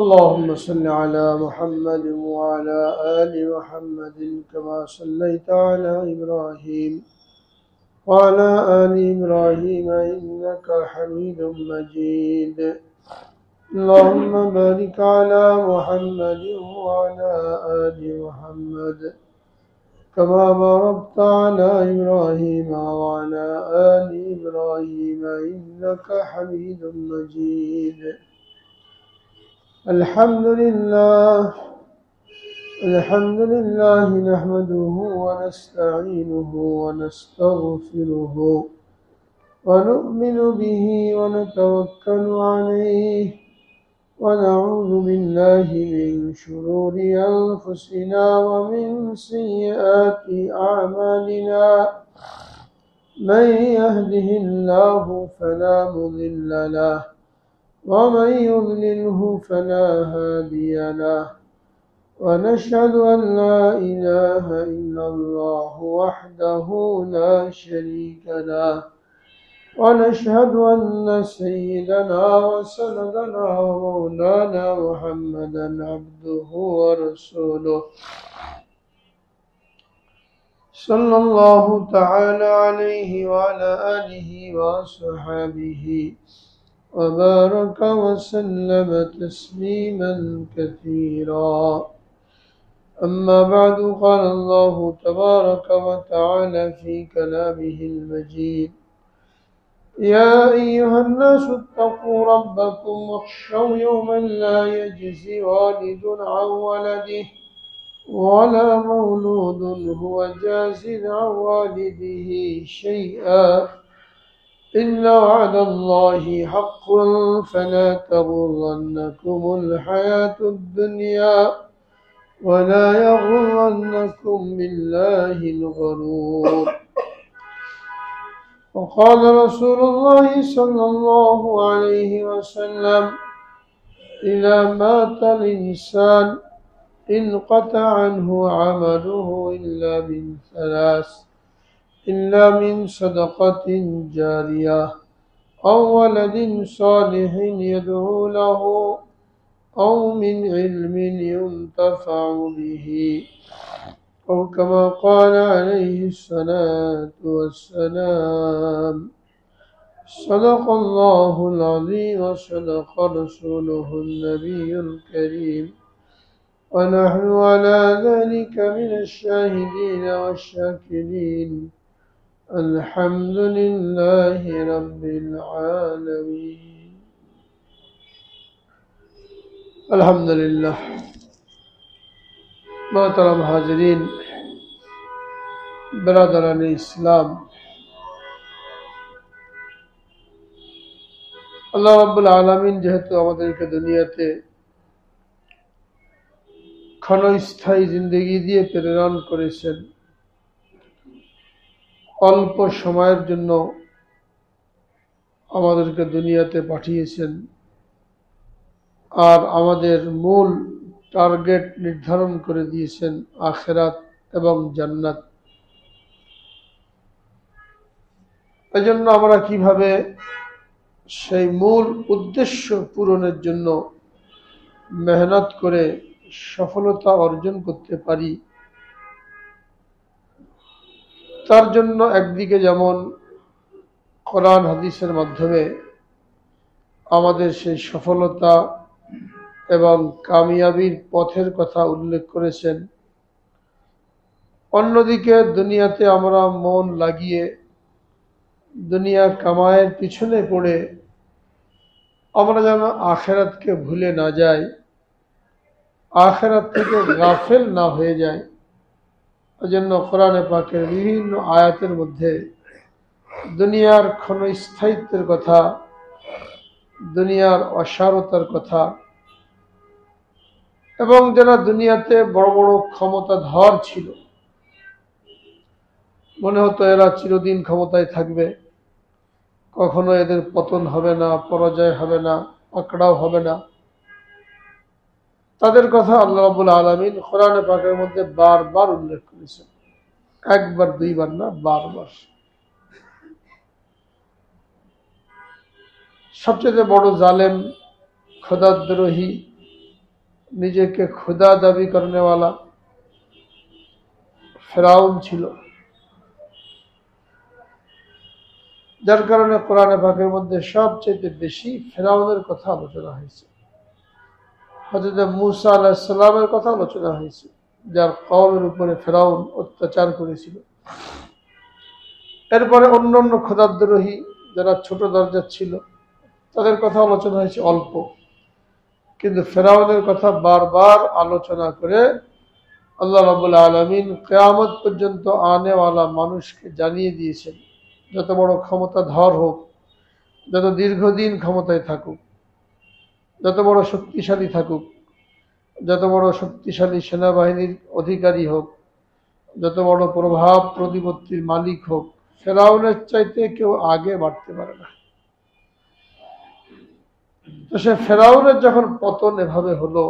اللهم صل على محمد وعلى آل محمد كما صليت على إبراهيم وعلى آل إبراهيم إنك حميد مجيد. اللهم بارك على محمد وعلى آل محمد كما باركت على إبراهيم وعلى آل إبراهيم إنك حميد مجيد. الحمد لله نحمده ونستعينه ونستغفره ونؤمن به ونتوكل عليه ونعوذ بالله من شرور أنفسنا ومن سيئات أعمالنا. من يهده الله فلا مضل له ومن يضلله فلا هادي له، ونشهد أن لا إله إلا الله وحده لا شريك له، ونشهد أن سيدنا وسندنا ومولانا محمدا عبده ورسوله صلى الله تعالى عليه وعلى آله وصحبه وبارك وسلم تسليما كثيرا. أما بعد، قال الله تبارك وتعالى في كلامه المجيد: يا أيها الناس اتقوا ربكم واخشوا يوما لا يجزي والد عن ولده ولا مولود هو جاز عن والده شيئا، إن وعد الله حق فلا تغرنكم الحياة الدنيا ولا يغرنكم بالله الغرور. وقال رسول الله صلى الله عليه وسلم: إذا مات الإنسان انقطع عنه عمله إلا من صدقة جارية أو ولد صالح يدعو له أو من علم ينتفع به، أو كما قال عليه الصلاة والسلام. صدق الله العظيم وصدق رسوله النبي الكريم، ونحن على ذلك من الشاهدين والشاكرين. الحمد لله رب العالمين. अल्हम्दुलिल्लाह। मोहतरम हाज़रीन, बिरादरान इस्लाम, আল্লাহ রাব্বুল আলামিন যেহেতু আমাদেরকে দুনিয়াতে ক্ষণস্থায়ী জিন্দেগি দিয়ে প্রেরণ করেছেন, অল্প সময়ের জন্য আমাদেরকে দুনিয়াতে পাঠিয়েছেন, আর আমাদের মূল টার্গেট নির্ধারণ করে দিয়েছেন আখিরাত এবং জান্নাত। এজন্য আমরা কিভাবে সেই মূল উদ্দেশ্য পূরণের জন্য মেহনত করে সফলতা অর্জন করতে পারি, তার জন্য একদিকে যেমন কোরআন হাদিসের মাধ্যমে আমাদের সেই সফলতা এবং কামিয়াবির পথের কথা উল্লেখ করেছেন, অন্যদিকে দুনিয়াতে আমরা মন লাগিয়ে দুনিয়া কামায়ের পিছনে পড়ে আমরা যেন আখিরাতকে ভুলে না যাই, আখিরাত থেকে গাফেল না হয়ে যায়। এজন্য কোরআনে পাকের বিভিন্ন আয়াতের মধ্যে দুনিয়ার ক্ষণস্থায়িত্বের কথা, দুনিয়ার অসারতার কথা, এবং যারা দুনিয়াতে বড় বড় ক্ষমতাধর ছিল, মনে হতো এরা চিরদিন ক্ষমতায় থাকবে, কখনো এদের পতন হবে না, পরাজয় হবে না, পাকড়াও হবে না, তাদের কথা আল্লাহ রাব্বুল আলামিন কোরআনে পাকের মধ্যে বারবার উল্লেখ করেছেন, একবার দুইবার না, বারবার। সবচেয়ে বড় জালেম, খোদাদ্রোহী নিজেকে খুদা দাবি করনেওয়ালা ফেরাউন ছিল, যার কারণে কোরআনে পাকের মধ্যে সবচেয়ে বেশি ফেরাউনের কথা আলোচনা হয়েছে। হযরত মূসা আলাইহিস সালামের কথা আলোচনা হয়েছে, যার কওমের উপরে ফেরাউন অত্যাচার করেছিল। এরপরে অন্যান্য খোদাদ্রোহী যারা ছোট দরজার ছিল তাদের কথা আলোচনা হয়েছে অল্প, কিন্তু ফেরাউনের কথা বারবার আলোচনা করে আল্লাহ রাব্বুল আলামিন কিয়ামত পর্যন্ত আনেওয়ালা মানুষকে জানিয়ে দিয়েছেন, যত বড় ক্ষমতাধর হোক, যত দীর্ঘদিন ক্ষমতায় থাকুক, যত বড় শক্তিশালী থাকুক, যত বড় শক্তিশালী সেনাবাহিনীর অধিকারী হোক, যত বড় প্রভাব প্রতিপত্তির মালিক হোক, ফেরাউনের চাইতে কেউ আগে বাড়তে পারে না। তো সে ফেরাউনের যখন পতন এভাবে হলো,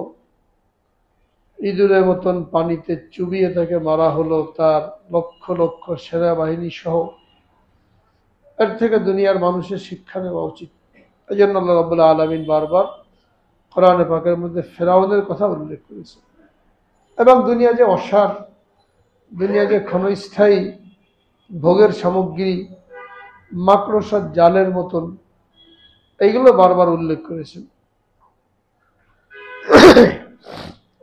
ইঁদুরের মতন পানিতে চুবিয়ে তাকে মারা হলো, তার লক্ষ লক্ষ সেনাবাহিনী সহ, এর থেকে দুনিয়ার মানুষের শিক্ষা নেওয়া উচিত। এই জন্য আল্লাহ রাব্বুল আলামিন বারবার কোরআনে পাকের মধ্যে ফেরাউনের কথা উল্লেখ করেছে। এবং দুনিয়া যে অসার, দুনিয়া যে ক্ষণস্থায়ী ভোগের সামগ্রী, মাকড়সার জালের মতন, এইগুলো বারবার উল্লেখ করেছেন।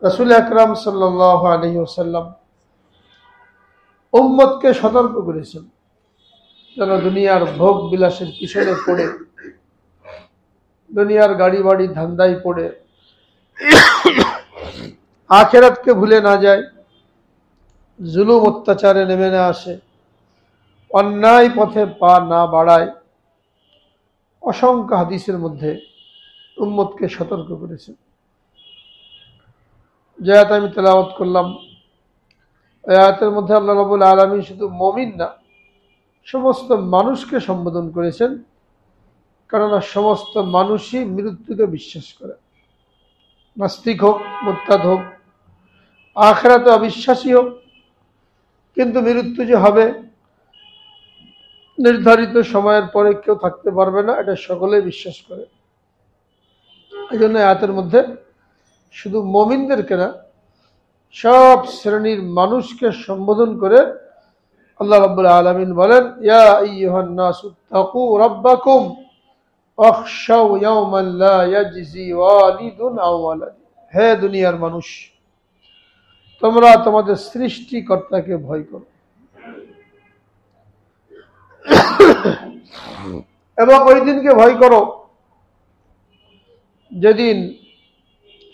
রাসূল আকরাম সাল্লাল্লাহু আলাইহি ওয়াসাল্লাম উম্মতকে সতর্ক করেছেন যেন দুনিয়ার ভোগ বিলাসের পিছনে পড়ে, দুনিয়ার গাড়ি বাড়ি ধান্দায় পড়ে আখিরাতকে ভুলে না যায়, জুলুম অত্যাচারে নেমে না আসে, অন্যায় পথে পা না বাড়ায়। অসংখ্য হাদিসের মধ্যে উম্মতকে সতর্ক করেছেন। যে আয়াত আমি তেলাওয়াত করলাম, এই আয়াতের মধ্যে আল্লাহ রাব্বুল আলামিন শুধু মুমিন না, সমস্ত মানুষকে সম্বোধন করেছেন, কেননা সমস্ত মানুষই মৃত্যুকে বিশ্বাস করে। নাস্তিক হোক, মুরতাদ হোক, আখিরাতে অবিশ্বাসী হোক, কিন্তু মৃত্যু যে হবে নির্ধারিত সময়ের পরে কেউ থাকতে পারবে না, এটা সকলেই বিশ্বাস করে। এই জন্য আয়াতের মধ্যে শুধু মুমিনদেরকে না, সব শ্রেণীর মানুষকে সম্বোধন করে আল্লাহ রাব্বুল আলামিন বলেন, ইয়া আইয়ুহান নাসু তাকু রাব্বাকুম ওয়াখশাউ ইয়াওমান লা ইয়াজজি ওয়ালিদুন আও ওয়ালাদ। হে দুনিয়ার মানুষ, তোমরা তোমাদের সৃষ্টিকর্তাকে ভয় করো এবং ওই দিনকে ভয় করো যেদিন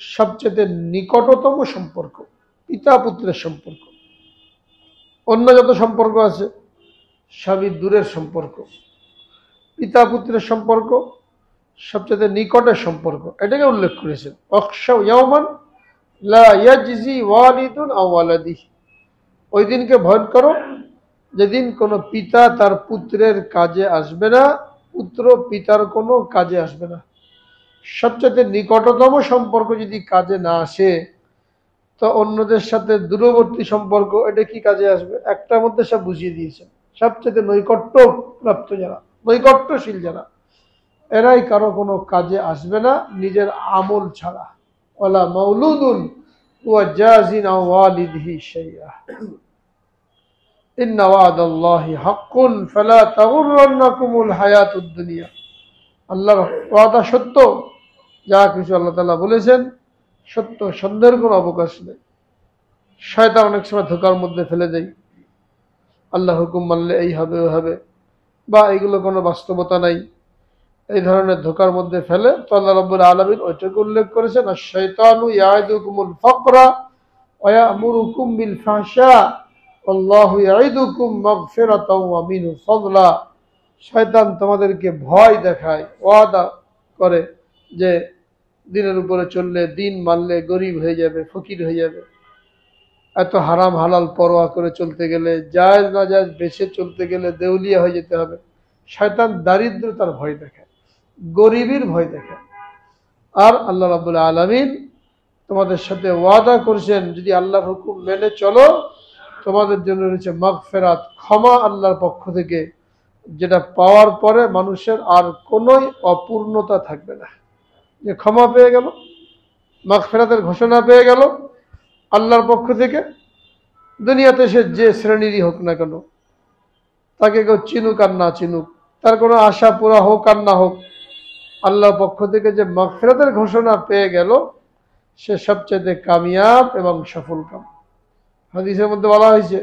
সবচেয়ে নিকটতম সম্পর্ক, পিতা পুত্রের সম্পর্ক, অন্য যত সম্পর্ক আছে সবই দূরের সম্পর্ক, পিতা পুত্রের সম্পর্ক সবচেয়ে নিকটের সম্পর্ক, এটাকে উল্লেখ করেছেন। ওয়াখশাউ ইয়াওমান লা ইয়াজজি ওয়ালিদুন আও ওয়ালাদিহি। ওই দিনকে ভয় করো যেদিন কোনো পিতা তার পুত্রের কাজে আসবে না, পুত্র পিতার কোনো কাজে আসবে না। সবচেয়ে নিকটতম সম্পর্ক যদি কাজে না আসে, তো অন্যদের সাথে দূরবর্তী সম্পর্ক এটা কি কাজে আসবে? একটার মধ্যে সব বুঝিয়ে দিয়েছেন। সবচেয়ে নৈকট্য প্রাপ্ত যারা, নৈকট্যশীল যারা, এরাই কারো কোনো কাজে আসবে না নিজের আমল ছাড়া। ওয়ালা মাউলুদুন ওয়া জাজিন আও ওয়ালিদিহি শাইআ ইন্না ওয়াদাল্লাহি হাক্কুন ফালা তাগুররান্নাকুমুল হায়াতুদ দুনিয়া। আল্লাহর ওয়াদা সত্য, যা কিছু আল্লাহ তাআলা বলেছেন সত্য, সন্দেহের কোনো অবকাশ নেই। শয়তান অনেক সময় ধোঁকার মধ্যে ফেলে দেয়, আল্লাহ হুকুম মানলে এই হবে ওই হবে, বা এগুলো কোনো বাস্তবতা নাই, এই ধরনের ধোঁকার মধ্যে ফেলে। তো আল্লাহ রাব্বুল আলামিন ওইটাকে উল্লেখ করেছেন, আশ-শাইতানু ইয়াইদুকুমুল ফাকরা ওয়া ইয়া'মুরুকুম বিল ফাহশা আল্লাহু ইয়াইদুকুম মাগফিরাতাও ওয়া মিনহু ফাদলা। শয়তান তোমাদেরকে ভয় দেখায়, ওয়াদা করে যে দিনের উপরে চললে, দিন মানলে গরিব হয়ে যাবে, ফকির হয়ে যাবে। এত হারাম হালাল পরোয়া করে চলতে গেলে, জায়েজ না জায়েজ বেছে চলতে গেলে দেউলিয়া হয়ে যেতে হবে। শয়তান দারিদ্রতার ভয় দেখায়, গরিবের ভয় দেখায়। আর আল্লাহ রাব্বুল আলামিন তোমাদের সাথে ওয়াদা করেছেন, যদি আল্লাহর হুকুম মেনে চলো তোমাদের জন্য রয়েছে মাগফিরাত, ক্ষমা আল্লাহর পক্ষ থেকে, যেটা পাওয়ার পরে মানুষের আর কোনোই অপূর্ণতা থাকবে না। যে ক্ষমা পেয়ে গেল, মাগফিরাতের ঘোষণা পেয়ে গেল আল্লাহর পক্ষ থেকে, দুনিয়াতে সে যে শ্রেণীরই হোক না কেন, তাকে কেউ চিনুক আর না চিনুক, তার কোনো আশা পুরা হোক আর না হোক, আল্লাহর পক্ষ থেকে যে মাগফিরাতের ঘোষণা পেয়ে গেল সে সবচেয়ে কামিয়াব এবং সফল কাম। হাদিসের মধ্যে বলা হয়েছে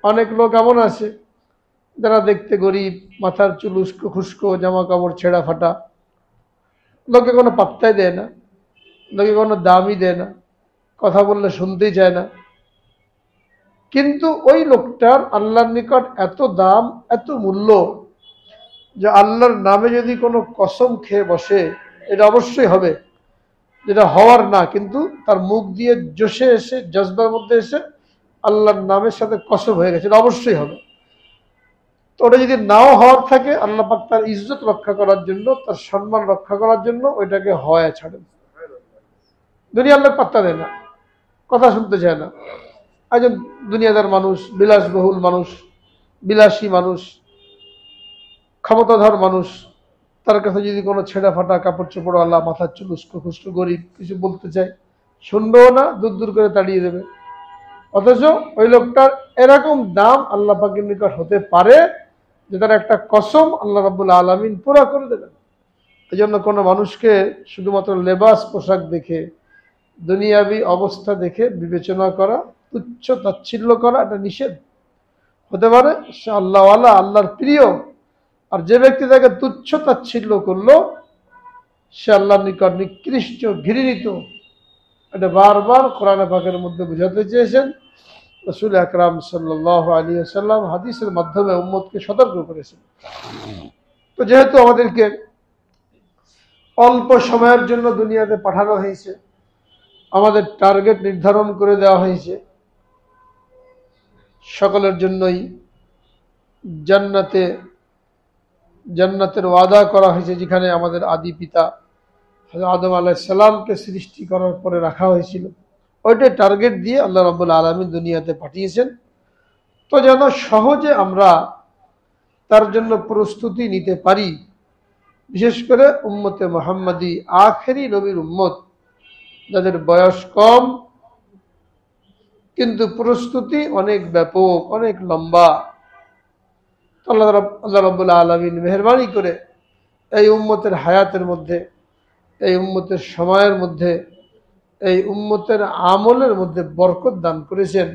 অনেক লোক এমন আছে যারা দেখতে গরিব, মাথার চুল উস্কো খুস্কো, জামা কাপড় ছেঁড়া ফাটা, লোকে কোনো পাত্তাই দেয় না, লোকে কোনো দামই দেয় না, কথা বললে শুনতেই চায় না। কিন্তু ওই লোকটার আল্লাহর নিকট এত দাম, এত মূল্য, যে আল্লাহর নামে যদি কোনো কসম খেয়ে বসে এটা অবশ্যই হবে, যেটা হওয়ার না, কিন্তু তার মুখ দিয়ে জোশে এসে, জজবার মধ্যে এসে আল্লাহর নামের সাথে কসম হয়ে গেছে, এটা অবশ্যই হবে। তো ওটা যদি নাও হওয়ার থাকে, আল্লাহ পাক তার ইজ্জত রক্ষা করার জন্য, তার সম্মান রক্ষা করার জন্য ওইটাকে হওয়া ছাড়েন। দুনিয়ার লোক পাত্তা দেয় না, কথা শুনতে চায় না। একজন দুনিয়াদার মানুষ, বিলাসবহুল মানুষ, বিলাসী মানুষ, ক্ষমতাধর মানুষ, তার কাছে যদি কোনো ছেঁড়া ফাটা কাপড় চোপড় আল্লাহ, মাথার চুল উস্কো খুস্কো, গরিব, কিছু বলতে চায়, শুনবেও না, দূর দূর করে তাড়িয়ে দেবে। অথচ ওই লোকটার এরকম দাম আল্লাহ পাকের নিকট হতে পারে যে তার একটা কসম আল্লাহ রাব্বুল আলামিন পুরা করে দেবেন। এই জন্য কোনো মানুষকে শুধুমাত্র লেবাস পোশাক দেখে, দুনিয়াবী অবস্থা দেখে বিবেচনা করা, তুচ্ছ তাচ্ছিল্য করা, এটা নিষেধ। হতে পারে সে আল্লাহওয়ালা, আল্লাহর প্রিয়, আর যে ব্যক্তি তাকে তুচ্ছ তাচ্ছিল্য করলো সে আল্লাহর নিকট নিকৃষ্ট, ঘৃণিত। এটা বারবার কোরআন পাকের মধ্যে বুঝাতে চেয়েছেন রাসূল আকরাম সাল্লাল্লাহু আলাইহি ওয়াসাল্লাম, হাদিসের মাধ্যমে উম্মতকে সতর্ক করেছেন। তো যেহেতু আমাদেরকে অল্প সময়ের জন্য দুনিয়াতে পাঠানো হয়েছে, আমাদের টার্গেট নির্ধারণ করে দেওয়া হয়েছে, সকলের জন্যই জান্নাতের ওয়াদা করা হয়েছে, যেখানে আমাদের আদি পিতা হযরত আদম আলাইহিস সালামকে সৃষ্টি করার পরে রাখা হয়েছিল। ওইটাই টার্গেট দিয়ে আল্লাহ রাব্বুল আলামিন দুনিয়াতে পাঠিয়েছেন। তো যেন সহজে আমরা তার জন্য প্রস্তুতি নিতে পারি, বিশেষ করে উম্মতে মুহাম্মাদি, আখেরি নবীর উম্মত, যাদের বয়স কম কিন্তু প্রস্তুতি অনেক ব্যাপক, অনেক লম্বা। আল্লাহ রাব্বুল আলামিন মেহেরবানি করে এই উম্মতের হায়াতের মধ্যে, এই উম্মতের সময়ের মধ্যে, এই উম্মতের আমলের মধ্যে বরকত দান করেছেন।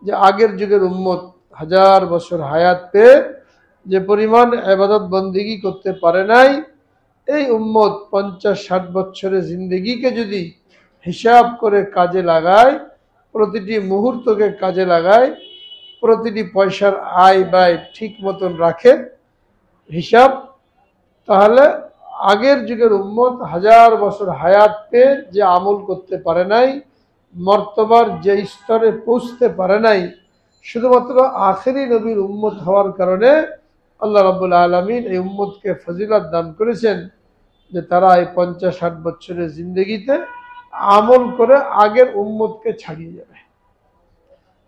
যে আগের যুগের উম্মত 1000 বছর হায়াত পেয়ে যে পরিমাণ ইবাদত বন্দেগী করতে পারে নাই, এই উম্মত 50-60 বছরের জিন্দেগিকে যদি হিসাব করে কাজে লাগায়, প্রতিটি মুহূর্তকে কাজে লাগায়, প্রতিটি পয়সার আয় ব্যয় ঠিক মতন রাখে হিসাব, তাহলে আগের যুগের উম্মত 1000 বছর হায়াত পেয়ে যে আমল করতে পারে নাই, মর্তবার যে স্তরে পৌঁছতে পারে নাই, শুধুমাত্র আখেরি নবীর উম্মত হওয়ার কারণে আল্লাহ রাব্বুল আলামিন এই উম্মতকে ফজিলত দান করেছেন যে তারা এই 50-60 বছরের জিন্দগিতে আমল করে আগের উম্মতকে ছাড়িয়ে যাবে।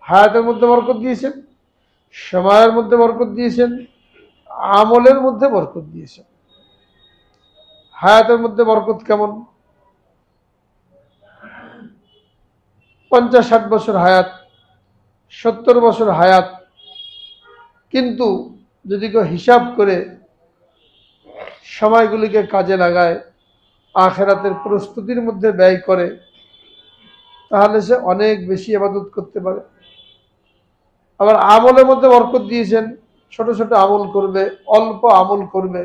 হায়াতের মধ্যে বরকত দিয়েছেন, সময়ের মধ্যে বরকত দিয়েছেন, আমলের মধ্যে বরকত দিয়েছেন। হায়াতের মধ্যে বরকত কেমন? 50-60 বছর হায়াত, 70 বছর হায়াত, কিন্তু যদি কেউ হিসাব করে সময়গুলিকে কাজে লাগায়, আখিরাতের প্রস্তুতির মধ্যে ব্যয় করে, তাহলে সে অনেক বেশি ইবাদত করতে পারে। আবার আমলের মধ্যে বরকত দিয়েছেন, ছোট ছোট আমল করবে, অল্প আমল করবে,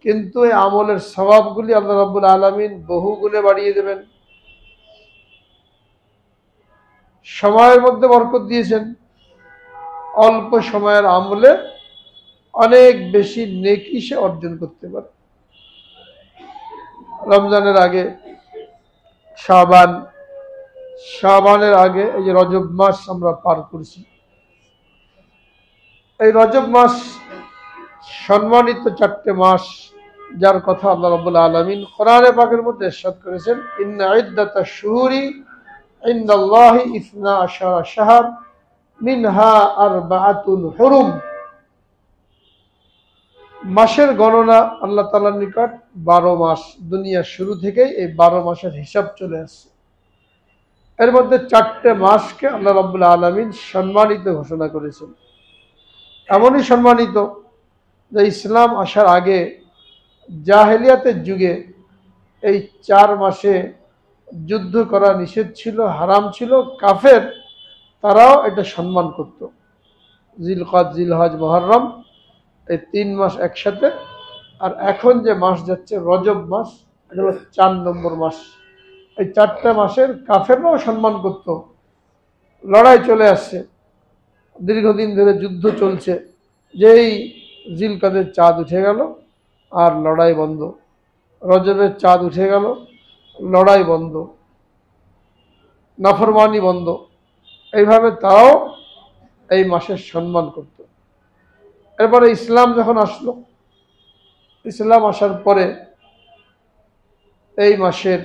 কিন্তু এই আমলের সওয়াবগুলি আল্লাহ রাব্বুল আলামিন বহু গুণে বাড়িয়ে দেবেন। সময়ের মধ্যে বরকত দিয়েছেন, অল্প সময়ের আমলে অনেক বেশি নেকি সে অর্জন করতে পারে। রমজানের আগে শাবানের আগে এই যে রজব মাস আমরা পার করছি, এই রজব মাস সম্মানিত 4টে মাস, যার কথা আল্লাহ রাব্বুল আলামিন কোরআনে পাকের মধ্যে ইরশাদ করেছেন, ইন্না ইদ্দাতাশ শুহুরি ইনদাল্লাহি 12 শাহর মিনহা আরবাআতুল হুরুম। মাসের গণনা আল্লাহ তাআলার নিকট 12 মাস, দুনিয়ার শুরু থেকেই এই 12 মাসের হিসাব চলে আসছে। এর মধ্যে 4টে মাসকে আল্লাহ রাব্বুল আলামিন সম্মানিত ঘোষণা করেছেন। এমনই সম্মানিত যে ইসলাম আসার আগে জাহেলিয়াতের যুগে এই 4 মাসে যুদ্ধ করা নিষেধ ছিল, হারাম ছিল। কাফের তারাও এটা সম্মান করত। জিলকদ, জিলহজ, মুহররম, এই 3 মাস একসাথে। আর এখন যে মাস যাচ্ছে রজব মাস, এটা হলো 4 নম্বর মাস। এই 4টা মাসের কাফেররাও সম্মান করত। লড়াই চলে আসছে, দীর্ঘদিন ধরে যুদ্ধ চলছে। যেই জিলকদের চাঁদ উঠে গেল আর লড়াই বন্ধ, রজবের চাঁদ উঠে গেল, লড়াই বন্ধ, নাফরমানি বন্ধ। এইভাবে তারাও এই মাসের সম্মান করত। এরপরে ইসলাম যখন আসলো, ইসলাম আসার পরে এই মাসের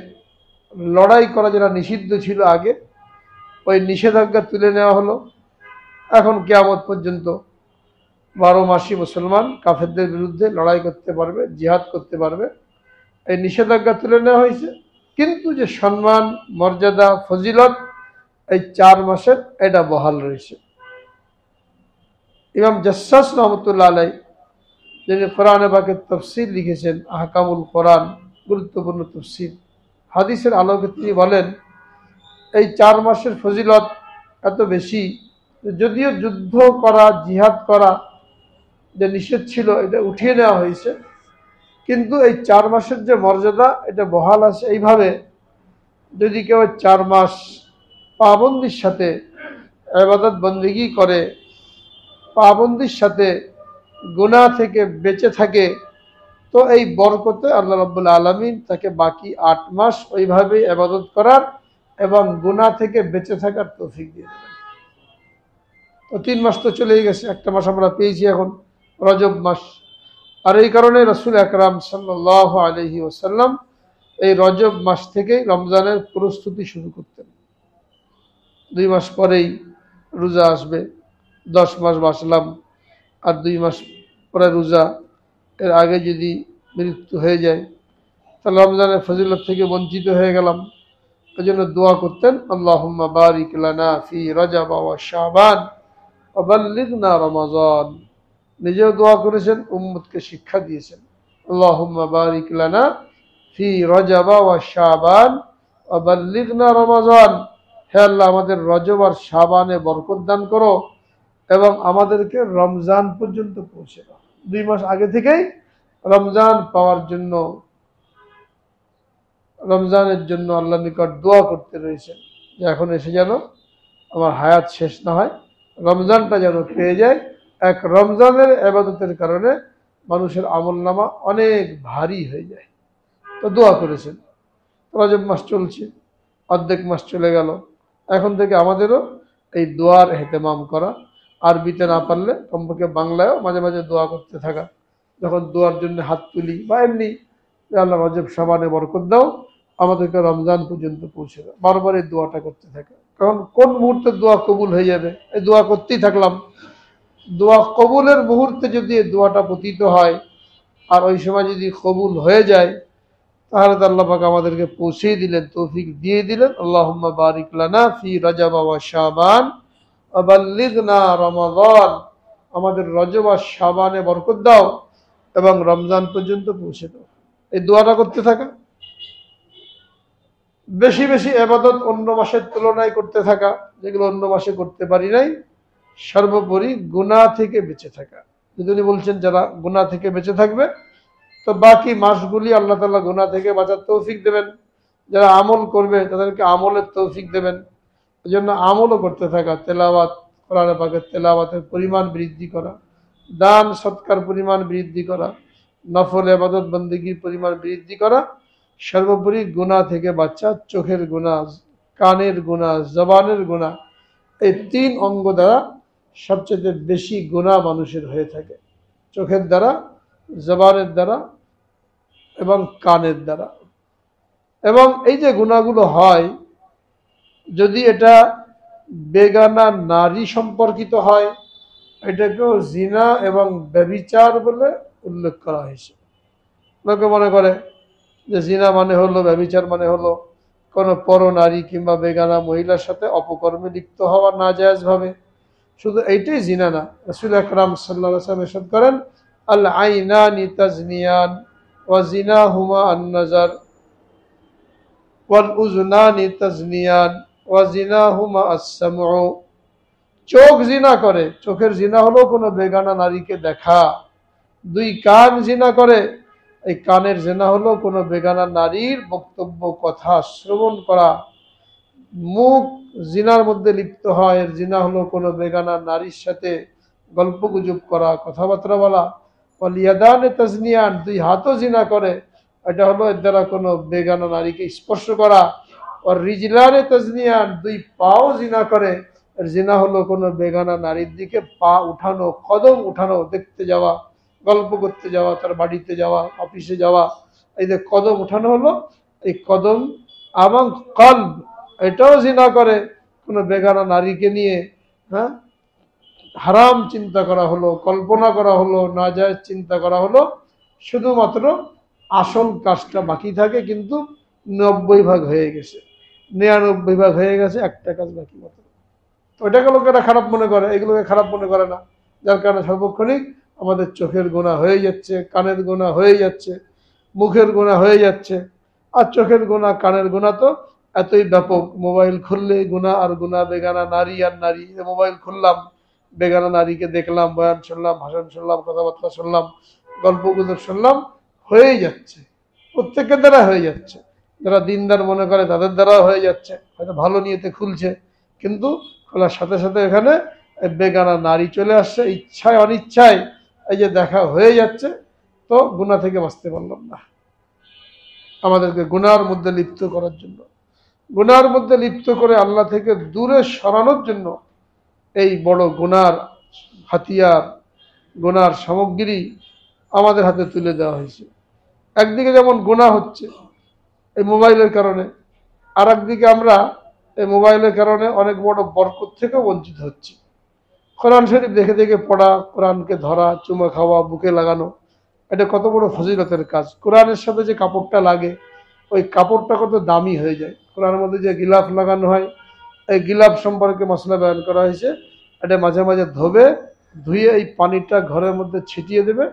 লড়াই করা যেটা নিষিদ্ধ ছিল আগে, ওই নিষেধাজ্ঞা তুলে নেওয়া হলো। এখন কিয়ামত পর্যন্ত 12 মাসই মুসলমান কাফেরদের বিরুদ্ধে লড়াই করতে পারবে, জিহাদ করতে পারবে। এই নিষেধাজ্ঞা তুলে নেওয়া হয়েছে। কিন্তু যে সম্মান, মর্যাদা, ফজিলত এই 4 মাসের, এটা বহাল রয়েছে। ইমাম জাসসাস রহমতুল্লাহ আলাই, যিনি কোরআনে পাকের তফসির লিখেছেন, আহকামুল কোরআন, গুরুত্বপূর্ণ তফসির, হাদিসের আলোকে তিনি বলেন এই 4 মাসের ফজিলত এত বেশি, যদিও যুদ্ধ করা, জিহাদ করা যে নিষেধ ছিল এটা উঠিয়ে নেওয়া হয়েছে, কিন্তু এই 4 মাসের যে মর্যাদা এটা বহাল আছে। এইভাবে যদি কেউ 4 মাস পাবন্দির সাথে ইবাদত বন্দেগী করে, পাবন্দির সাথে গুনাহ থেকে বেঁচে থাকে, তো এই বরকতে আল্লাহ রাব্বুল আলামিন তাকে বাকি 8 মাস ওইভাবে ইবাদত করার এবং গুনাহ থেকে বেঁচে থাকার তৌফিক দিয়ে দেবেন। তো 3 মাস তো চলেই গেছে, একটা মাস আমরা পেয়েছি এখন, রজব মাস। আর এই কারণে রাসূল আকরাম সাল্লাল্লাহু আলাইহি ওয়াসাল্লাম এই রজব মাস থেকেই রমজানের প্রস্তুতি শুরু করতেন। 2 মাস পরেই রোজা আসবে, 10 মাস বাঁচলাম, আর 2 মাস পরে রোজা। এর আগে যদি মৃত্যু হয়ে যায় তাহলে রমজানের ফজিলত থেকে বঞ্চিত হয়ে গেলাম। এই জন্য দোয়া করতেন, আল্লাহুম্মা বারিক লানা ফি রজব ওয়া শাবান ওয়া বাল্লিগনা রমাজান। নিজেও দোয়া করেছেন, উম্মতকে শিক্ষা দিয়েছেন, আল্লাহুম্মা বারিক লানা ফি রজব ওয়া শাবান ওয়া বাল্লিগনা রমাজান। হে আল্লাহ, আমাদের রজব আর শাবানে বরকত দান করো এবং আমাদেরকে রমজান পর্যন্ত পৌঁছে দাও। 2 মাস আগে থেকেই রমজান পাওয়ার জন্য, রমজানের জন্য আল্লাহর নিকট দোয়া করতে রয়েছে যে এখন এসে যেন আমার হায়াত শেষ না হয়, রমজানটা যেন পেয়ে যায়। এক রমজানের ইবাদতের কারণে মানুষের আমলনামা অনেক ভারী হয়ে যায়। তো দোয়া করেছেন। রজব মাস চলছে, অর্ধেক মাস চলে গেল। এখন থেকে আমাদেরও এই দোয়ার এহতেমাম করা, আরবিতে না পারলে কমপক্ষে বাংলায়ও মাঝে মাঝে দোয়া করতে থাকা। যখন দোয়ার জন্য হাত তুলি বা এমনি, আল্লাহ রজব শাবানে বরকত দাও, আমাদেরকে রমজান পর্যন্ত পৌঁছে দাও, বারবার এই দোয়াটা করতে থাকে। কারণ কোন মুহূর্তে দোয়া কবুল হয়ে যাবে, এই দোয়া করতেই থাকলাম। দোয়া কবুলের মুহূর্তে যদি এই দোয়াটা পতিত হয় আর ওই সময় যদি কবুল হয়ে যায়, তাহলে তো আল্লাহ পাক আমাদেরকে পৌঁছেই দিলেন, তৌফিক দিয়ে দিলেন। আল্লাহুম্মা বারিক লানা ফি রজব ওয়া শাবান ওয়া বাল্লিগনা রমাজান। আমাদের রজব আর শাবানে বরকত দাও এবং রমজান পর্যন্ত পৌঁছে দাও। এই দোয়াটা করতে থাকা, বেশি বেশি ইবাদত অন্য মাসের তুলনায় করতে থাকা, যেগুলো অন্য মাসে করতে পারি নাই। সর্বোপরি গুনাহ থেকে বেঁচে থাকা। যদি বলছেন যারা গুনাহ থেকে বেঁচে থাকবে, তো বাকি মাসগুলি আল্লাহ তাআলা গুনাহ থেকে বাঁচার তৌফিক দেবেন। যারা আমল করবে তাদেরকে আমলের তৌফিক দেবেন। এই জন্য আমলও করতে থাকা, তেলাওয়াত, কোরআন পাকের তেলাওয়াতের পরিমাণ বৃদ্ধি করা, দান সৎকার পরিমাণ বৃদ্ধি করা, নফল ইবাদত বন্দেগীর পরিমাণ বৃদ্ধি করা, সর্বোপরি গুনাহ থেকে বাঁচা। চোখের গুনাহ, কানের গুনাহ, জবানের গুনাহ, এই 3 অঙ্গ দ্বারা সবচেয়ে বেশি গুনাহ মানুষের হয়ে থাকে, চোখের দ্বারা, জবানের দ্বারা এবং কানের দ্বারা। এবং এই যে গুনাহগুলো হয়, যদি এটা বেগানা নারী সম্পর্কিত হয়, এটাকেও জিনা এবং ব্যভিচার বলে উল্লেখ করা হয়েছে। লোকে মনে করে যে জিনা মানে হলো, ব্যভিচার মানে হলো কোনো পর নারী কিংবা বেগানা মহিলার সাথে অপকর্মে লিপ্ত হওয়া নাজায়েজ ভাবে। শুধু এইটাই জিনা না, রাসূল আকরাম সাল্লাল্লাহু আলাইহি ওয়াসাল্লাম ইরশাদ করেন, আল আইনানি তাজনিয়ান ওয়া জিনাহুমা আন-নাজার ওয়াল উযনানি তাজনিয়ান ওয়া জিনাহুমা আস-সামউ। চোখ জিনা করে, চোখের জিনা হলো কোনো বেগানা নারীকে দেখা। দুই কান জিনা করে, এই কানের জিনা হলো কোনো বেগানা নারীর বক্তব্য কথা শ্রবণ করা। মুখ জিনার মধ্যে লিপ্ত হয়, এর জিনা হলো কোনো বেগানা নারীর সাথে গল্প গুজব করা, কথাবার্তা বলা। ওয়ালিয়াদানে তাজনিয়ান, দুই হাতও জিনা করে, এটা হলো এর দ্বারা কোনো বেগানা নারীকে স্পর্শ করা। আর রিজলানে তাজনিয়ান, দুই পাও জিনা করে, এর জিনা হলো কোনো বেগানা নারীর দিকে পা উঠানো, কদম উঠানো, দেখতে যাওয়া, গল্প করতে যাওয়া, তার বাড়িতে যাওয়া, অফিসে যাওয়া, এই যে কদম উঠানো হলো, এই কদম এবং কলব এটাও জিনা করে, কোনো বেগানা নারীকে নিয়ে হ্যাঁ হারাম চিন্তা করা হলো, কল্পনা করা হলো, নাজায়েজ চিন্তা করা হলো। শুধুমাত্র আসল কাজটা বাকি থাকে, কিন্তু 90 ভাগ হয়ে গেছে, 99 ভাগ হয়ে গেছে, একটা কাজ বাকি মাত্র। ওইটাকে লোকেরা খারাপ মনে করে, এগুলোকে খারাপ মনে করে না, যার কারণে সার্বক্ষণিক আমাদের চোখের গোনা হয়ে যাচ্ছে, কানের গোনা হয়ে যাচ্ছে, মুখের গোনা হয়ে যাচ্ছে। আর চোখের গোনা, কানের গোনা তো এতই ব্যাপক, মোবাইল খুললে গুনাহ আর গুনাহ, বেগানা নারী আর নারী। মোবাইল খুললাম, বেগানা নারীকে দেখলাম, বয়ান শুনলাম, ভাষণ শুনলাম, কথাবার্তা শুনলাম, গল্প গুজব শুনলাম, হয়েই যাচ্ছে, প্রত্যেকের দ্বারা হয়ে যাচ্ছে। যারা দিনদার মনে করে তাদের দ্বারা হয়ে যাচ্ছে, হয়তো ভালো নিয়েতে খুলছে, কিন্তু খোলার সাথে সাথে এখানে বেগানা নারী চলে আসছে, ইচ্ছায় অনিচ্ছায় এই যে দেখা হয়ে যাচ্ছে। তো গুনাহ থেকে বাঁচতে পারলাম না। আমাদেরকে গুনার মধ্যে লিপ্ত করার জন্য, গুনার মধ্যে লিপ্ত করে আল্লাহ থেকে দূরে সরানোর জন্য এই বড় গুনার হাতিয়ার, গুনার সামগ্রী আমাদের হাতে তুলে দেওয়া হয়েছে। একদিকে যেমন গুনাহ হচ্ছে এই মোবাইলের কারণে, আর একদিকে আমরা এই মোবাইলের কারণে অনেক বড় বরকত থেকেও বঞ্চিত হচ্ছি। কোরআন শরীফ দেখে দেখে পড়া, কোরআনকে ধরা, চুমা খাওয়া, বুকে লাগানো, এটা কত বড় ফজিলতের কাজ। কোরআনের সাথে যে কাপড়টা লাগে, ওই কাপড়টা কত দামি হয়ে যায়। কোরআনের মধ্যে যে গিলাফ লাগানো হয়, এই গিলাফ সম্পর্কে মশলা বয়ান করা হয়েছে। এটা মাঝে মাঝে ধুয়ে এই পানিটা ঘরের মধ্যে ছিটিয়ে দেবে,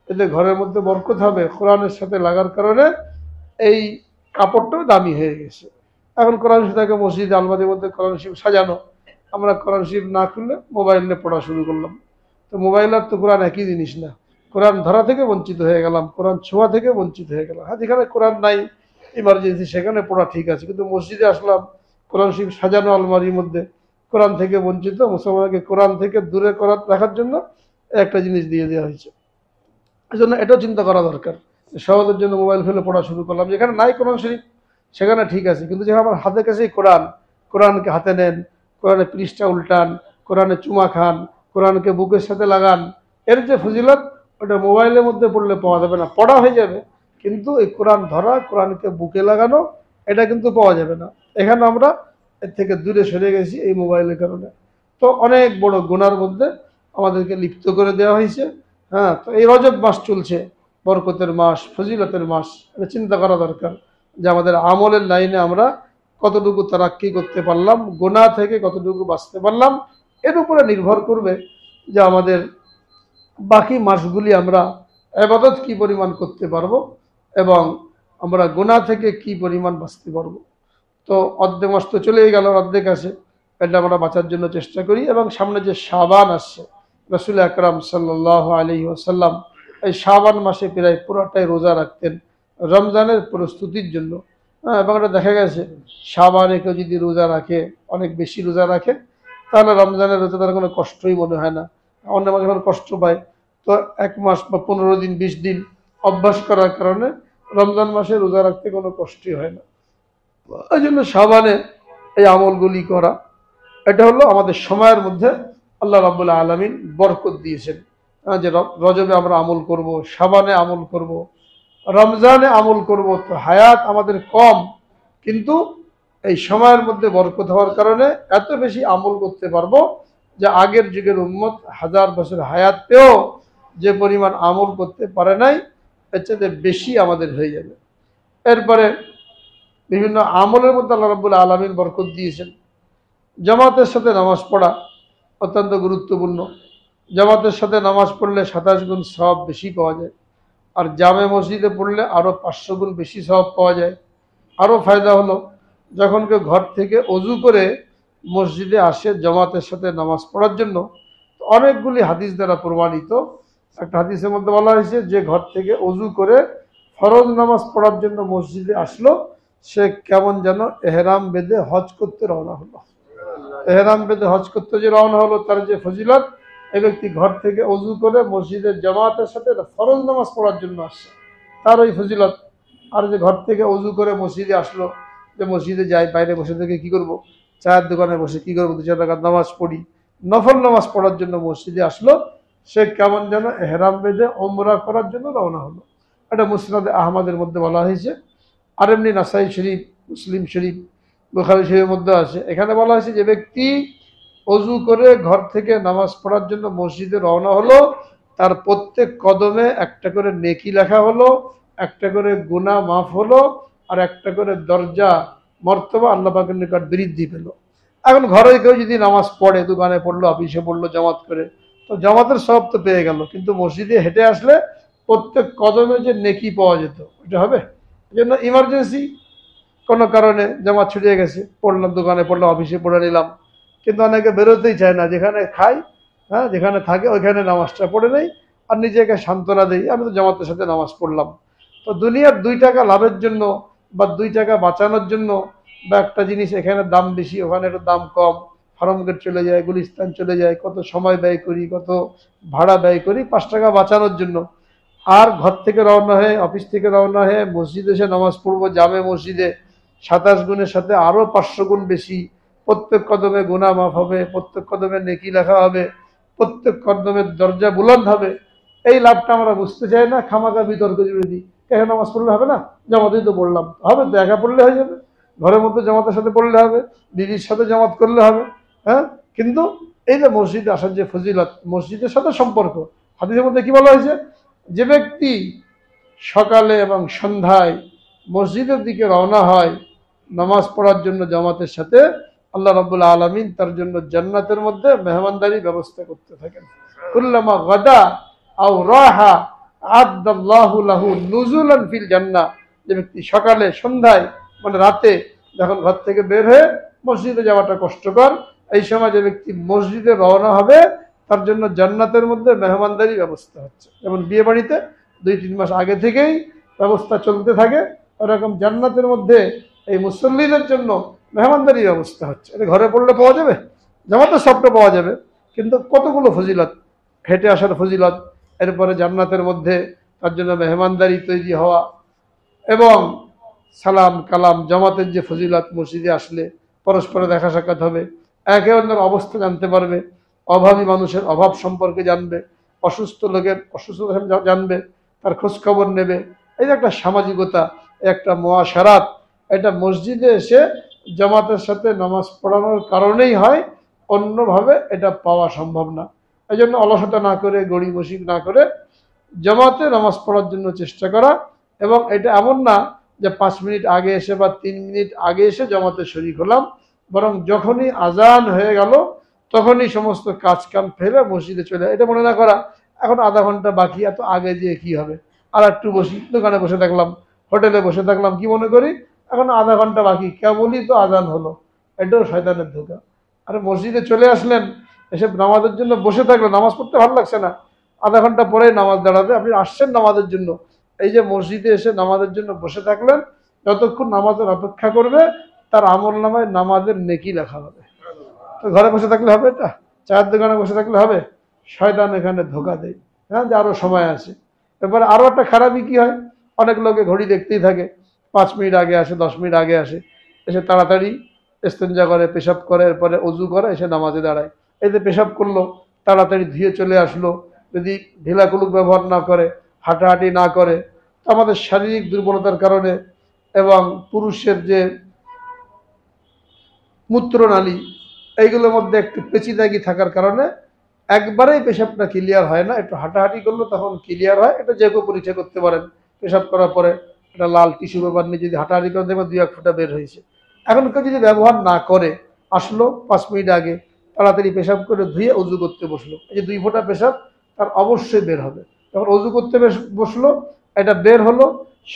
এতে ঘরের মধ্যে বরকত হবে। কোরআনের সাথে লাগার কারণে এই কাপড়টাও দামি হয়ে গেছে। এখন কোরআন শরীফ থাকে মসজিদ আলমারির মধ্যে, কোরআন শরীফ সাজানো, আমরা কোরআন শরীফ না খুললে মোবাইল নিয়ে পড়া শুরু করলাম। তো মোবাইল আর তো কোরআন একই জিনিস না। কোরআন ধরা থেকে বঞ্চিত হয়ে গেলাম, কোরআন ছোঁয়া থেকে বঞ্চিত হয়ে গেলাম। হ্যাঁ, যেখানে কোরআন নাই, ইমার্জেন্সি, সেখানে পড়া ঠিক আছে, কিন্তু মসজিদে আসলাম, কোরআন শরীফ সাজানো আলমারির মধ্যে, কোরআন থেকে বঞ্চিত। মুসলমানকে কোরআন থেকে দূরে রাখার জন্য একটা জিনিস দিয়ে দেওয়া হয়েছে। এই জন্য এটাও চিন্তা করা দরকার। সহজের জন্য মোবাইল ফেলে পড়া শুরু করলাম, যেখানে নাই কোরআন শরীফ সেখানে ঠিক আছে, কিন্তু যেখানে আমার হাতের কাছেই কোরআন, কোরআনকে হাতে নেন, কোরআনের পৃষ্ঠা উল্টান, কোরআনে চুমা খান, কোরআনকে বুকের সাথে লাগান, এর যে ফজিলত ওটা মোবাইলের মধ্যে পড়লে পাওয়া যাবে না। পড়া হয়ে যাবে, কিন্তু এই কোরআন ধরা, কোরআনকে বুকে লাগানো, এটা কিন্তু পাওয়া যাবে না। এখানে আমরা এর থেকে দূরে সরে গেছি এই মোবাইলের কারণে। তো অনেক বড় গুনার মধ্যে আমাদেরকে লিপ্ত করে দেওয়া হয়েছে। হ্যাঁ, তো এই রজব মাস চলছে, বরকতের মাস, ফজিলতের মাস। এটা চিন্তা করা দরকার যে আমাদের আমলের লাইনে আমরা কতটুকু তারাক্কি করতে পারলাম, গুনাহ থেকে কতটুকু বাঁচতে পারলাম, এর উপরে নির্ভর করবে যে আমাদের বাকি মাসগুলি আমরা ইবাদত কি পরিমাণ করতে পারবো এবং আমরা গুনাহ থেকে কি পরিমাণ বাঁচতে পারবো। তো অর্ধেক মাস তো চলেই গেল, অর্ধেক আছে, এটা আমরা বাঁচার জন্য চেষ্টা করি। এবং সামনে যে শাবান আসছে, রাসূল আকরাম সাল্লাল্লাহু আলাইহি ওয়াসাল্লাম এই শাবান মাসে প্রায় পুরোটাই রোজা রাখতেন রমজানের প্রস্তুতির জন্য। এবং এটা দেখা গেছে শাবানে কেউ যদি রোজা রাখে, অনেক বেশি রোজা রাখে, তাহলে রমজানের রোজা তার কোনো কষ্টই মনে হয় না। অন্য মাসে যখন কষ্ট পায়, তো 1 মাস বা 15 দিন 20 দিন অভ্যাস করার কারণে রমজান মাসে রোজা রাখতে কোনো কষ্টই হয় না। এই জন্য শাবানে এই আমলগুলি করা, এটা হলো আমাদের সময়ের মধ্যে আল্লাহ রাব্বুল আলামিন বরকত দিয়েছেন। যে রজবে আমরা আমল করব, শাবানে আমল করব, রমজানে আমল করব। তো হায়াত আমাদের কম, কিন্তু এই সময়ের মধ্যে বরকত হওয়ার কারণে এত বেশি আমল করতে পারবো যে আগের যুগের উম্মত 1000 বছর হায়াত পেয়েও যে পরিমাণ আমল করতে পারে নাই এর চাইতে বেশি আমাদের হয়ে যাবে। এরপরে বিভিন্ন আমলের মধ্যে আল্লাহ রাব্বুল আলামিন বরকত দিয়েছেন। জামাতের সাথে নামাজ পড়া অত্যন্ত গুরুত্বপূর্ণ। জামাতের সাথে নামাজ পড়লে 27 গুণ সওয়াব বেশি পাওয়া যায়, আর জামে মসজিদে পড়লে আরও 500 গুণ বেশি সওয়াব পাওয়া যায়। আরও ফায়দা হলো, যখন কেউ ঘর থেকে অজু করে মসজিদে আসে জামাতের সাথে নামাজ পড়ার জন্য, অনেকগুলি হাদিস দ্বারা প্রমাণিত। একটা হাদিসের মধ্যে বলা হয়েছে যে ঘর থেকে অজু করে ফরজ নামাজ পড়ার জন্য মসজিদে আসলো, সে কেমন যেন এহরাম বেঁধে হজ করতে রওনা হলো। এহরাম বেঁধে হজ করতে যে রওনা হলো, তার যে ফজিলত, এই ব্যক্তি ঘর থেকে অজু করে মসজিদের জামাতের সাথে ফরজ নামাজ পড়ার জন্য আসছে, তার ওই ফজিলত। আর যে ঘর থেকে অজু করে মসজিদে আসলো, যে মসজিদে যাই, বাইরে বসে থেকে কি করব, চায়ের দোকানে বসে কি করবো, 2-4 রাকাত নামাজ পড়ি, নফল নামাজ পড়ার জন্য মসজিদে আসলো, সে কেমন যেন এহরাম বেঁধে ওমরা করার জন্য রওনা হলো। এটা মুসনাদে আহমদের মধ্যে বলা হয়েছে। আর এমনি নাসাই শরীফ, মুসলিম শরীফ, বুখারী শরীফের মধ্যে আছে। এখানে বলা হয়েছে যে ব্যক্তি অজু করে ঘর থেকে নামাজ পড়ার জন্য মসজিদে রওনা হলো, তার প্রত্যেক কদমে একটা করে নেকি লেখা হলো, একটা করে গুনাহ মাফ হলো, আর একটা করে দরজা মর্তবা আল্লাহ পাকের নিকট বৃদ্ধি পেল। এখন ঘরে কেউ যদি নামাজ পড়ে, দোকানে পড়লো, অফিসে পড়লো, জামাত করে, তো জামাতের সওয়াব তো পেয়ে গেল, কিন্তু মসজিদে হেঁটে আসলে প্রত্যেক কদমে যে নেকি পাওয়া যেত, ওটা হবে। এই জন্য ইমার্জেন্সি কোনো কারণে জামাত ছুটিয়ে গেছে, পড়লাম, দোকানে পড়লাম, অফিসে পড়ে নিলাম, কিন্তু অনেকে বেরোতেই চায় না, যেখানে খাই, হ্যাঁ, যেখানে থাকে ওইখানে নামাজটা পড়ে নেই, আর নিজেকে সান্ত্বনা দেই, আমি তো জামাতের সাথে নামাজ পড়লাম। তো দুনিয়ার 2 টাকা লাভের জন্য বা 2 টাকা বাঁচানোর জন্য, বা একটা জিনিস এখানে দাম বেশি, ওখানে একটু দাম কম, ফার্মগেট চলে যায়, গুলিস্তান চলে যায়, কত সময় ব্যয় করি, কত ভাড়া ব্যয় করি 5 টাকা বাঁচানোর জন্য। আর ঘর থেকে রওনা হয়ে, অফিস থেকে রওনা হয়ে মসজিদে এসে নামাজ পড়বো জামে মসজিদে, 27 গুণের সাথে আরও 500 গুণ বেশি, প্রত্যেক কদমে গুনাহ মাফ হবে, প্রত্যেক কদমে নেকি লেখা হবে, প্রত্যেক কদমের দরজা বুলন্দ হবে। এই লাভটা আমরা বুঝতে চাই না, খামাখা বিতর্ক জুড়ে দিই। এখানে নামাজ পড়লে হবে না, জামাতেই তো পড়লাম, হবে তো, একা পড়লে হয়ে যাবে, ঘরের মধ্যে জামাতের সাথে পড়লে হবে, দিদির সাথে জামাত করলে হবে, হ্যাঁ। কিন্তু এই যে মসজিদে আসার যে ফজিলত, মসজিদের সাথে সম্পর্ক, হাদিসের মধ্যে কি বলা হয়েছে, যে ব্যক্তি সকালে এবং সন্ধ্যায় মসজিদের দিকে রওনা হয় নামাজ পড়ার জন্য জামাতের সাথে, আল্লাহ রাব্বুল আলামিন তার জন্য জান্নাতের মধ্যে মেহমানদারি ব্যবস্থা করতে থাকেন। কুল্লামা গাদা আও রাহা আদাল্লাহু লাহু নুজুলান ফিল জান্নাহ। যে ব্যক্তি সকালে, সন্ধ্যায়, মানে রাতে যখন ঘর থেকে বের হয়ে মসজিদে যাওয়াটা কষ্টকর, এই সময় যে ব্যক্তি মসজিদে রওনা হবে, তার জন্য জান্নাতের মধ্যে মেহমানদারি ব্যবস্থা হচ্ছে। যেমন বিয়ে বাড়িতে 2-3 মাস আগে থেকেই ব্যবস্থা চলতে থাকে, ওরকম জান্নাতের মধ্যে এই মুসল্লিদের জন্য মেহমানদারি ব্যবস্থা হচ্ছে। এটা ঘরে পড়লে পাওয়া যাবে, জামাতের সবটা পাওয়া যাবে, কিন্তু কতগুলো ফজিলত, হেঁটে আসার ফজিলত, এরপরে জান্নাতের মধ্যে তার জন্য মেহমানদারি তৈরি হওয়া, এবং সালাম কালাম, জামাতের যে ফজিলত, মসজিদে আসলে পরস্পরে দেখা সাক্ষাৎ হবে, একে অন্যের অবস্থা জানতে পারবে, অভাবী মানুষের অভাব সম্পর্কে জানবে, অসুস্থ লোকের অসুস্থতা জানবে, তার খোঁজখবর নেবে। এই যে একটা সামাজিকতা, একটা মুআশারাত, এটা মসজিদে এসে জামাতের সাথে নামাজ পড়ানোর কারণেই হয়, অন্যভাবে এটা পাওয়া সম্ভব না। এই জন্য অলসতা না করে, গড়িমসি না করে জামাতে নামাজ পড়ার জন্য চেষ্টা করা। এবং এটা এমন না যে 5 মিনিট আগে এসে বা 3 মিনিট আগে এসে জামাতে শরীক হলাম, বরং যখনই আজান হয়ে গেল তখনই সমস্ত কাজ কাম ফেলে মসজিদে চলে, এটা মনে না করা এখন আধা ঘন্টা বাকি, এত আগে যেয়ে কি হবে, আর একটু বসি, দোকানে বসে থাকলাম, হোটেলে বসে থাকলাম, কি মনে করি এখন আধা ঘন্টা বাকি, কেবলই তো আজান হলো, এটাও শয়তানের ধোঁকা। আরে মসজিদে চলে আসলেন, এসে নামাজের জন্য বসে থাকলেন, নামাজ পড়তে ভালো লাগছে না, আধা ঘন্টা পরেই নামাজ দাঁড়াবে, আপনি আসছেন নামাজের জন্য, এই যে মসজিদে এসে নামাজের জন্য বসে থাকলেন, যতক্ষণ নামাজের অপেক্ষা করবে তার আমল নামায় নামাজের নেকি লেখা হবে। তো ঘরে বসে থাকলে হবে, এটা চায়ের দোকানে বসে থাকলে হবে, শয়তান এখানে ধোঁকা দেয়, হ্যাঁ, যে আরো সময় আছে। এরপরে আরো একটা খারাপই কি হয়, অনেক লোকে ঘড়ি দেখতেই থাকে, 5 মিনিট আগে আসে, 10 মিনিট আগে আসে, এসে তাড়াতাড়ি ইস্তেঞ্জা করে, পেশাব করে, এরপরে অজু করে, এসে নামাজে দাঁড়ায়। এই যে পেশাব করলো, তাড়াতাড়ি ধুয়ে চলে আসলো, যদি ঢিলাকুলুক ব্যবহার না করে, হাঁটাহাঁটি না করে, তো আমাদের শারীরিক দুর্বলতার কারণে এবং পুরুষের যে মূত্রনালী, এইগুলোর মধ্যে একটু পেচিদাগি থাকার কারণে একবারেই পেশাবটা ক্লিয়ার হয় না, একটু হাঁটাহাঁটি করলে তখন ক্লিয়ার হয়। এটা যে কেউ পরীক্ষা করতে পারেন। পেশাব করার পরে একটা লাল টিস্যু পেপার নিয়ে যদি হাঁটাহাঁটি করে দেখবেন 2-1 ফোঁটা বের হয়েছে। এখন কেউ যদি ব্যবহার না করে, আসলো 5 মিনিট আগে, তাড়াতাড়ি পেশাব করে ধুয়ে অজু করতে বসলো, এই যে 2 ফোঁটা পেশাব তার অবশ্যই বের হবে। যখন অজু করতে বসলো, এটা বের হলো,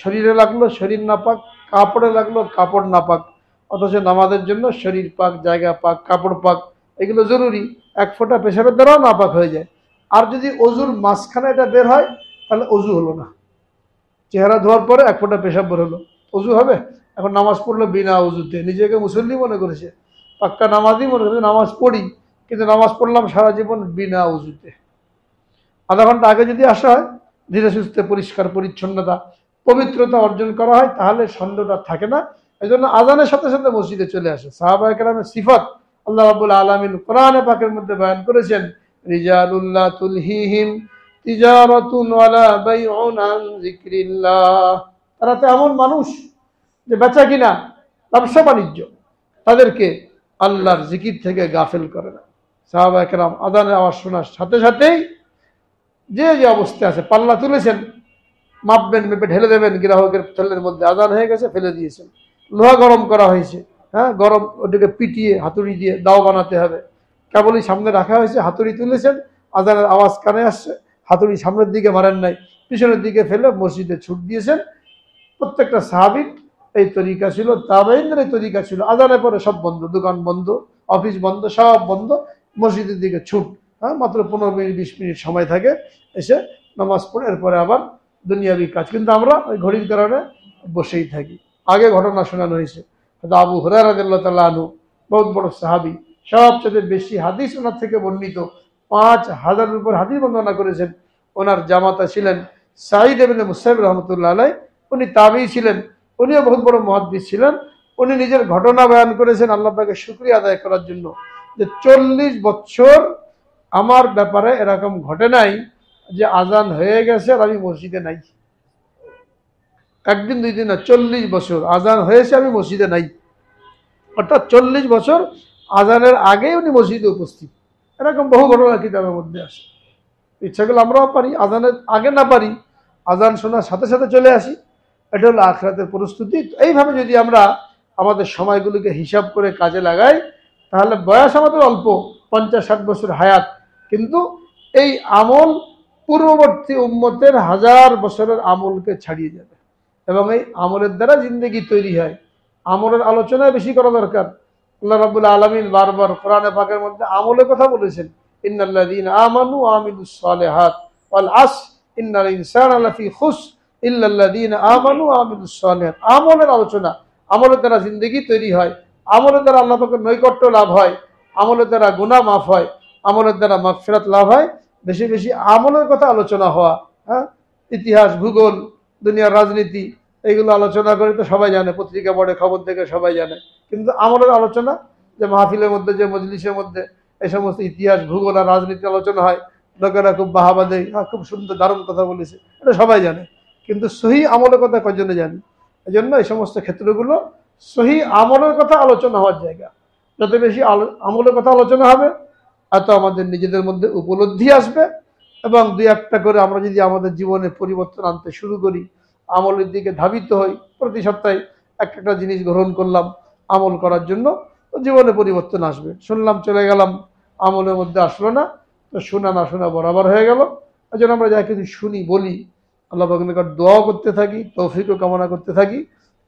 শরীরে লাগলো, শরীর নাপাক, কাপড়ে লাগলো, কাপড় নাপাক। অথচ নামাজের জন্য শরীর পাক, জায়গা পাক, কাপড় পাক, এগুলো জরুরি। 1 ফোঁটা পেশাবের দ্বারাও নাপাক হয়ে যায়। আর যদি অজুর মাঝখানে এটা বের হয়, তাহলে অজু হলো না। চেহারা ধোয়ার পরে 1 ফোঁটা পেশাব বের হলো, অজু হবে? এখন নামাজ পড়লো বিনা অজুতে, নিজেকে মুসল্লি মনে করেছে, পাক্কা নামাজই মনে করেছে, নামাজ পড়ি, কিন্তু নামাজ পড়লাম সারা জীবন বিনা অজুতে। আধা ঘন্টা আগে যদি আসা হয়, ধীরে সুস্থে পরিষ্কার পরিচ্ছন্নতা, পবিত্রতা অর্জন করা হয়, তাহলে সন্দেহটা থাকে না। এই জন্য আজানের সাথে সাথে মসজিদে চলে আসে। সাহাবায়ে কেরামের সিফাত আল্লাহ রাব্বুল আলামিন কোরআনে পাকের মধ্যে বয়ান করেছেন, রিজালুল্লাহ তুলহিহিম তিজারাতুন ওয়ালা বাইউন আন যিকরিল্লাহ। তারা তো এমন মানুষ যে বেচা কিনা, ব্যবসা বাণিজ্য, তাদেরকে আল্লাহর জিকির থেকে গাফেল করে না। সাহাবায়ে কেরাম আজানের আওয়াজ শোনার সাথে সাথেই যে যে অবস্থায় আছে, পাল্লা তুলেছেন, মাপবেন, মেপে ঢেলে দেবেন গ্রাহকের থলের মধ্যে, আজান হয়ে গেছে, ফেলে দিয়েছেন। লোহা গরম করা হয়েছে, হ্যাঁ, গরম, ওটাকে পিটিয়ে হাতুড়ি দিয়ে দাও বানাতে হবে। কেবলই সামনে রাখা হয়েছে, হাতুড়ি তুলেছেন, আজানের আওয়াজ কানে আসছে, হাতুড়ি সামনের দিকে মারেন নাই, পিছনের দিকে ফেলে মসজিদে ছুট দিয়েছেন। প্রত্যেকটা সাহাবীর এই তরিকা ছিল, তাবেঈনদের এই তরিকা ছিল। আজানের পরে সব বন্ধ, দোকান বন্ধ, অফিস বন্ধ, সব বন্ধ, মসজিদের দিকে ছুট। হ্যাঁ, মাত্র 15 মিনিট 20 মিনিট সময় থাকে, এসে নামাজ পড়ে এরপরে আবার দুনিয়াবি কাজ। কিন্তু আমরা ওই ঘড়ির কারণে বসেই থাকি। আগে ঘটনা শোনানো হয়েছে, আবু হুরায়রা রাদিয়াল্লাহু তাআলা আনহু, বহুত বড় সাহাবী, সবচেয়ে বেশি হাদিস ওনার থেকে বর্ণিত, 5000-এর উপর হাদিস বর্ণনা করেছেন। ওনার জামাতা ছিলেন সাঈদ ইবনে মুসাইয়্যিব রাহমাতুল্লাহ আলাইহি, উনি তাবেঈ ছিলেন, উনিও বহুত বড় মুহাদ্দিস ছিলেন। উনি নিজের ঘটনা বয়ান করেছেন আল্লাহ পাকের শুকরিয়া আদায় করার জন্য, যে 40 বছর আমার ব্যাপারে এরকম ঘটে নাই যে আজান হয়ে গেছে আর আমি মসজিদে নাই। একদিন 2 দিন না, 40 বছর আজান হয়েছে, আমি মসজিদে নাই। অর্থাৎ 40 বছর আজানের আগেই উনি মসজিদে উপস্থিত। এরকম বহু ঘটনা কিতাবের মধ্যে আসে। ইচ্ছা করলে আমরাও পারি, আজানের আগে না পারি, আজান শোনার সাথে সাথে চলে আসি। এটা হলো আখিরাতের প্রস্তুতি। এইভাবে যদি আমরা আমাদের সময়গুলোকে হিসাব করে কাজে লাগাই, তাহলে বয়স আমাদের অল্প, 50-60 বছর হায়াত, কিন্তু এই আমল পূর্ববর্তী উম্মতের 1000 বছরের আমলকে ছাড়িয়ে যাবে। এবং এই আমলের দ্বারা জিন্দেগি তৈরি হয়। আমলের আলোচনায় বেশি করা দরকার। আল্লাহ রাব্বুল আলামিন বারবার কোরআনে পাকের মধ্যে আমলের কথা বলেছেন, ইন্নাল্লাযীনা আমানু ওয়া আমিলুস সালিহাত ওয়াল আসর ইন্নাল ইনসানা লাফি খুসর ইল্লাল্লাযীনা আমানু ওয়া আমিলুস সালিহাত। আমলের আলোচনা, আমলের দ্বারা জিন্দেগি তৈরি হয়, আমলের দ্বারা আল্লাহ পাকের নৈকট্য লাভ হয়, আমলের দ্বারা গুনাহ মাফ হয়, আমলের দ্বারা মাগফিরাত লাভ হয়। বেশি বেশি আমলের কথা আলোচনা হওয়া। হ্যাঁ, ইতিহাস, ভূগোল, দুনিয়ার রাজনীতি, এইগুলো আলোচনা করে তো সবাই জানে, পত্রিকা পড়ে, খবর দেখে সবাই জানে। কিন্তু আমলের আলোচনা, যে মাহফিলের মধ্যে, যে মজলিসের মধ্যে এই সমস্ত ইতিহাস, ভূগোল আর রাজনীতি আলোচনা হয়, লোকেরা খুব বাহাবা দেয়, খুব সুন্দর দারুণ কথা বলেছে, এটা সবাই জানে। কিন্তু সহি আমলের কথা কয়জনে জানি? এই জন্য এই সমস্ত ক্ষেত্রগুলো সহি আমলের কথা আলোচনা হওয়ার জায়গা। যত বেশি আমলের কথা আলোচনা হবে, এত আমাদের নিজেদের মধ্যে উপলব্ধি আসবে। এবং 2-1টা করে আমরা যদি আমাদের জীবনে পরিবর্তন আনতে শুরু করি, আমলের দিকে ধাবিত হই, প্রতি সপ্তাহে একটা জিনিস গ্রহণ করলাম আমল করার জন্য, তো জীবনে পরিবর্তন আসবে। শুনলাম চলে গেলাম, আমলের মধ্যে আসলো না, তো শোনা না শোনা বরাবর হয়ে গেল। এই জন্য আমরা যা কিছু শুনি, বলি, আল্লাহ পাকের নিকট দোয়াও করতে থাকি, তৌফিকও কামনা করতে থাকি,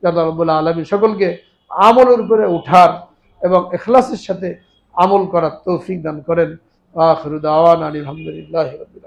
আল্লাহ রাব্বুল আলামিন সকলকে আমলের উপরে ওঠার এবং ইখলাসের সাথে আমল করার তৌফিক দান করেন। আখিরু দাওয়ানা আলহামদুলিল্লাহি রাব্বিল